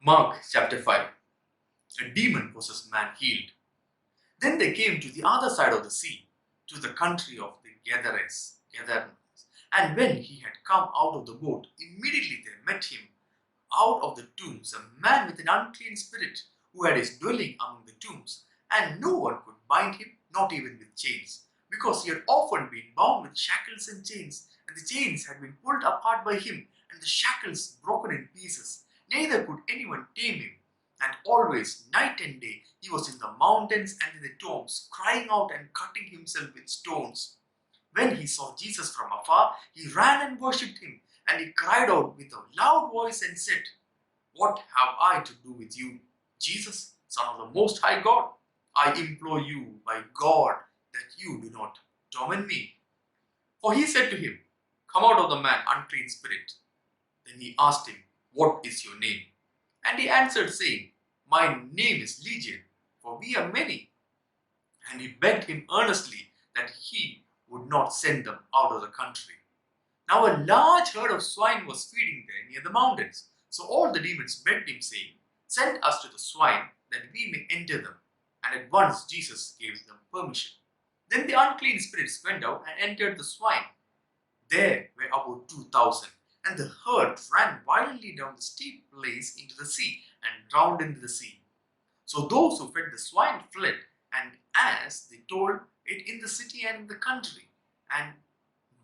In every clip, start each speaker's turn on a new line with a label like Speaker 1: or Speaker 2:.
Speaker 1: Mark chapter 5. A demon-possessed man healed. Then they came to the other side of the sea, to the country of the Gadarenes. And when he had come out of the boat, immediately there met him out of the tombs a man with an unclean spirit, who had his dwelling among the tombs, and no one could bind him, not even with chains, because he had often been bound with shackles and chains, and the chains had been pulled apart by him, and the shackles broken in pieces. Neither could anyone tame him. And always, night and day, he was in the mountains and in the tombs, crying out and cutting himself with stones. When he saw Jesus from afar, he ran and worshipped him, and he cried out with a loud voice and said, "What have I to do with you, Jesus, Son of the Most High God? I implore you by God that you do not torment me." For he said to him, "Come out of the man, unclean spirit." Then he asked him, "What is your name?" And he answered, saying, "My name is Legion, for we are many." And he begged him earnestly that he would not send them out of the country. Now a large herd of swine was feeding there near the mountains. So all the demons begged him, saying, "Send us to the swine, that we may enter them." And at once Jesus gave them permission. Then the unclean spirits went out and entered the swine. There were about 2,000, and the herd ran violently down the steep place into the sea, and drowned in the sea. So those who fed the swine fled, and as they told it in the city and in the country, and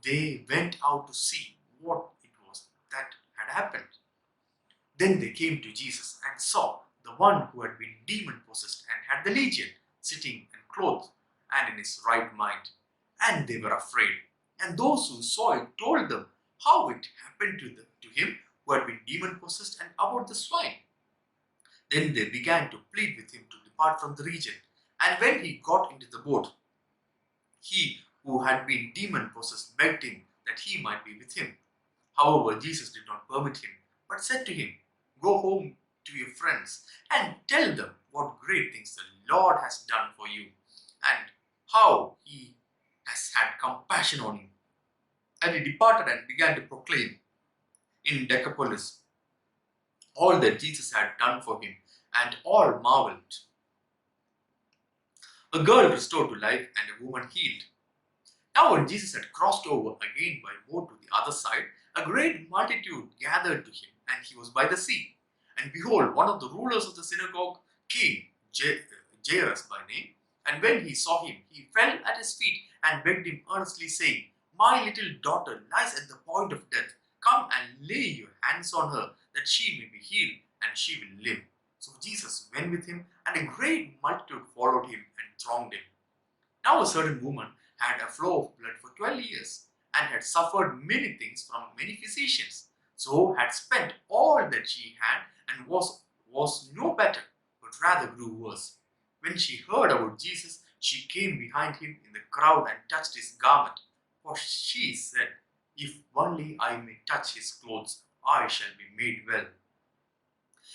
Speaker 1: they went out to see what it was that had happened. Then they came to Jesus and saw the one who had been demon-possessed and had the legion, sitting and clothed and in his right mind. And they were afraid. And those who saw it told them how it happened to him who had been demon-possessed and about the swine. Then they began to plead with him to depart from the region. And when he got into the boat, he who had been demon-possessed begged him that he might be with him. However, Jesus did not permit him, but said to him, "Go home to your friends and tell them what great things the Lord has done for you, and how he has had compassion on you." And he departed and began to proclaim in Decapolis all that Jesus had done for him, and all marveled. A girl restored to life and a woman healed. Now when Jesus had crossed over again by boat to the other side, a great multitude gathered to him, and he was by the sea. And behold, one of the rulers of the synagogue came, Jairus by name, and when he saw him, he fell at his feet and begged him earnestly, saying, "My little daughter lies at the point of death. Come and lay your hands on her, that she may be healed, and she will live." So Jesus went with him, and a great multitude followed him and thronged him. Now a certain woman had a flow of blood for 12 years, and had suffered many things from many physicians, so had spent all that she had, and was no better, but rather grew worse. When she heard about Jesus, she came behind him in the crowd and touched his garment. For she said, "If only I may touch his clothes, I shall be made well."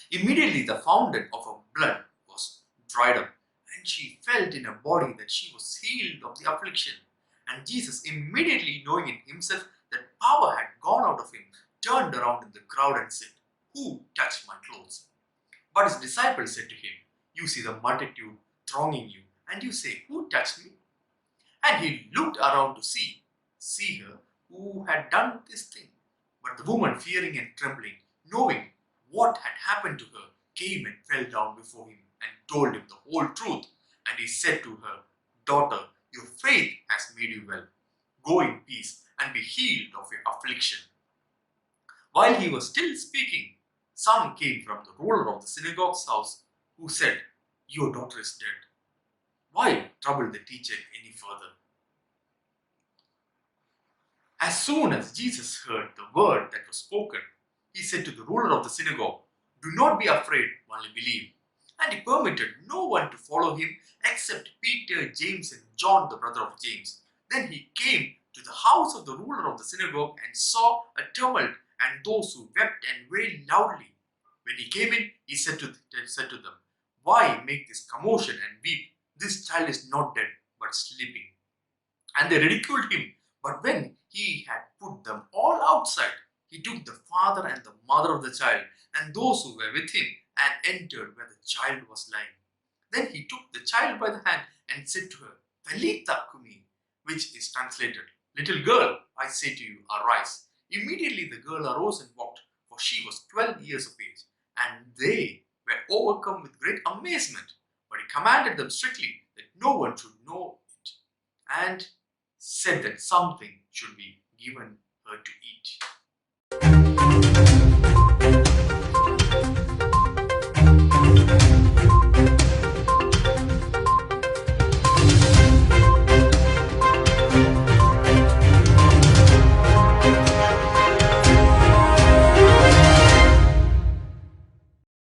Speaker 1: Immediately the fountain of her blood was dried up, and she felt in her body that she was healed of the affliction. And Jesus, immediately knowing in himself that power had gone out of him, turned around in the crowd and said, "Who touched my clothes?" But his disciples said to him, "You see the multitude thronging you, and you say, 'Who touched me?'" And he looked around to see her who had done this thing. But the woman, fearing and trembling, knowing what had happened to her, came and fell down before him and told him the whole truth. And he said to her, "Daughter, your faith has made you well. Go in peace and be healed of your affliction." While he was still speaking, some came from the ruler of the synagogue's house, who said, "Your daughter is dead. Why trouble the teacher any further?" As soon as Jesus heard the word that was spoken, he said to the ruler of the synagogue, "Do not be afraid, only believe." And he permitted no one to follow him except Peter, James, and John, the brother of James. Then he came to the house of the ruler of the synagogue and saw a tumult and those who wept and wailed loudly. When he came in, he said to them, "Why make this commotion and weep? This child is not dead, but sleeping." And they ridiculed him. But when he had put them all outside, he took the father and the mother of the child and those who were with him and entered where the child was lying. Then he took the child by the hand and said to her, Talitha Kumi, which is translated, Little girl, I say to you, arise. Immediately the girl arose and walked, for she was 12 years of age, and they were overcome with great amazement. But he commanded them strictly that no one should know it, and said that something should be given her to eat.